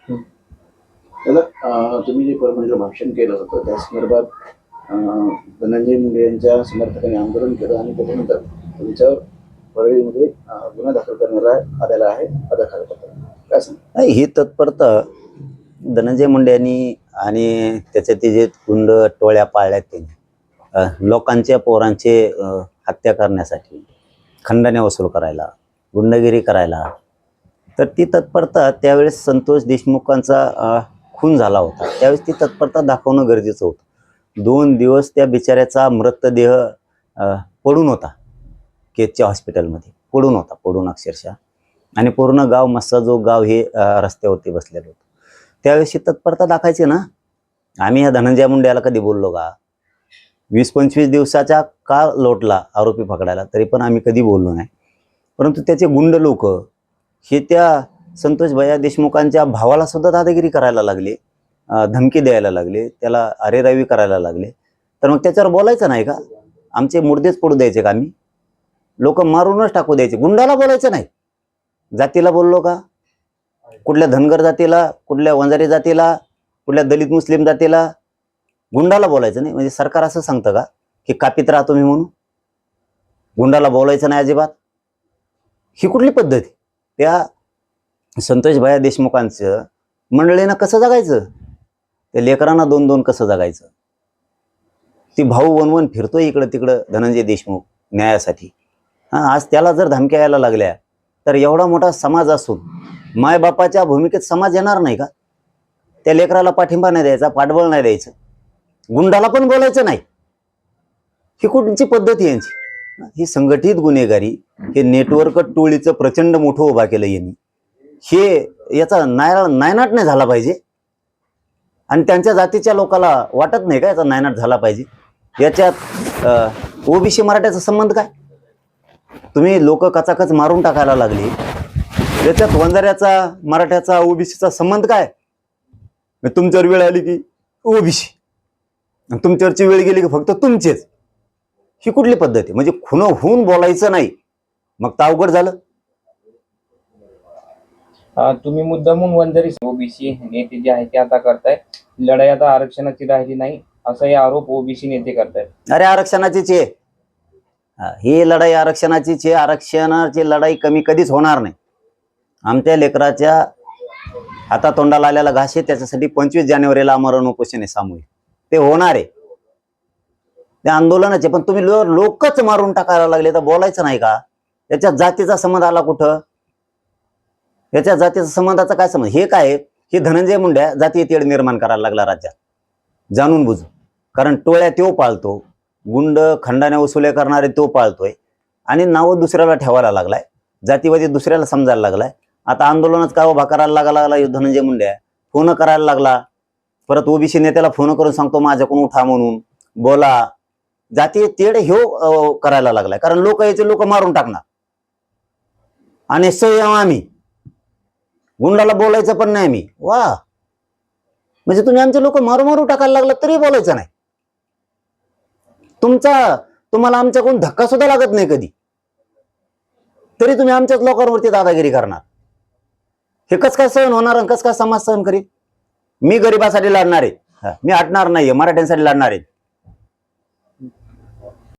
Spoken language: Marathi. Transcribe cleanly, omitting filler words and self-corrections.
त्याला तुम्ही जे परभणीला भाषण केलं होतं त्या संदर्भात धनंजय मुंडे यांच्या समर्थकांनी आंदोलन केलं आणि त्याच्यानंतर तुमच्यावर परळीमध्ये गुन्हा दाखल करण्यात आलेला आहे काय सांग ही तत्परता धनंजय मुंडे यांनी आणि त्याचे ते जे गुंड टोळ्या पाळल्यात त्यांनी लोकांच्या पोरांचे हत्या करण्यासाठी, खंडने वसूल करायला, गुंडगिरी करायला, तर ती तत्परता त्यावेळेस संतोष देशमुखांचा खून झाला होता त्यावेळेस ती तत्परता दाखवणं गरजेचं होतं. 2 दिवस त्या बिचाऱ्याचा मृतदेह पडून होता केजच्या हॉस्पिटलमध्ये, पडून अक्षरशः, आणि पूर्ण गाव मस्साजोग गाव हे रस्त्यावरती बसलेलं होतं. त्यावेळेस ही तत्परता दाखायची ना. आम्ही ह्या धनंजय मुंडेला कधी बोललो का? 20-25 दिवसाचा का लोटला आरोपी पकडायला, तरी पण आम्ही कधी बोललो नाही. परंतु त्याचे गुंड लोक हे त्या संतोष भैया देशमुखांच्या भावाला सुद्धा दादागिरी करायला लागले, धमकी द्यायला लागले, त्याला अरेरावी करायला लागले. तर मग त्याच्यावर बोलायचं नाही का? आमचे मुर्देच पडू द्यायचे का? आम्ही लोक मारूनच टाकू द्यायचे, गुंडाला बोलायचं नाही? जातीला बोललो का? कुठल्या धनगर जातीला, कुठल्या वंजारी जातीला, कुठल्या दलित मुस्लिम जातीला? गुंडाला बोलायचं नाही? म्हणजे सरकार असं सांगतं का की कापीत राहा तुम्ही म्हणून? गुंडाला बोलायचं नाही अजिबात? ही कुठली पद्धत? त्या संतोष भैया देशमुखांचं मंडळीनं कसं जगायचं? त्या लेकरांना 2-2 कसं जगायचं? ती भाऊ वनवन फिरतोय इकडं तिकडं धनंजय देशमुख न्यायासाठी. आज त्याला जर धमक्या यायला लागल्या तर एवढा मोठा समाज असून मायबापाच्या भूमिकेत समाज येणार नाही का? त्या लेकराला पाठिंबा नाही द्यायचा, पाठबळ नाही द्यायचं, गुंडाला पण बोलायचं नाही? ही कुठची पद्धत यांची? ही संघटित गुन्हेगारी, हे नेटवर्क टोळीचं प्रचंड मोठं उभा केलं यांनी. हे याचा नायनाट नाही झाला पाहिजे. आणि त्यांच्या जातीच्या लोकाला वाटत नाही का याचा नायनाट झाला पाहिजे? याच्यात ओबीसी मराठ्याचा संबंध काय? तुम्ही लोक कचाकच मारून टाकायला लागली, याच्यात वंजाऱ्याचा मराठ्याचा ओबीसीचा संबंध काय? तुमच्यावर वेळ आली की ओबीसी, तुमच्यावरची वेळ गेली की फक्त तुमचेच. ही कुठली पद्धत आहे? म्हणजे खुन होऊन बोलायचं नाही, मग तर अवघड झालं. तुम्ही मुद्दामून वंजारी ओबीसी नेते जे आहे ते आता करताय, लढाई आता आरक्षणाची राहिली नाही असाही आरोप ओबीसी नेते करतायत. अरे आरक्षणाचीच आहे ही लढाई, आरक्षणाचीच आहे. आरक्षणाची लढाई कमी कधीच होणार नाही. आमच्या लेकराच्या हातातोंडाला आलेला घास आहे, त्याच्यासाठी 25 जानेवारीला आमरण उपोषण आहे सामूहिक, ते होणार आहे. ते आंदोलनाचे पण तुम्ही लोकच मारून टाकायला लागले तर बोलायचं नाही का? याच्या जातीचा संबंध आला कुठं? याच्या जातीचा संबंधाचा काय संबंध? हे काय? हे धनंजय मुंड्या जातीय तेढ निर्माण करायला लागला राज्यात जाणून बुजून. कारण टोळ्या तो पाळतो, गुंड खंडाने वसुले करणारे तो पाळतोय, आणि नावं दुसऱ्याला ठेवायला लागलाय, जातीवादी दुसऱ्याला समजायला लागलाय. आता आंदोलनात का उभा करायला लागला धनंजय मुंड्या? फोन करायला लागला, परत ओबीसी नेत्याला फोन करून सांगतो माझ्याकडून उठा म्हणून, बोला. जातीय तेढ ह्यो करायला लागलाय, कारण लोक मारून टाकणार. आणि संयम आम्ही, गुंडाला बोलायचं पण नाही आम्ही. वा, म्हणजे तुम्ही आमचे लोक मारू टाकायला लागला तरी बोलायचं नाही? तुम्हाला आमच्याकडून धक्का सुद्धा लागत नाही कधी, तरी तुम्ही आमच्याच लोकांवरती दादागिरी करणार? हे कस काय सहन होणार आणि कस काय समाज सहन करीत? मी गरिबासाठी लढणार आहे, मी हटणार नाहीये, मराठ्यांसाठी लढणार आहे.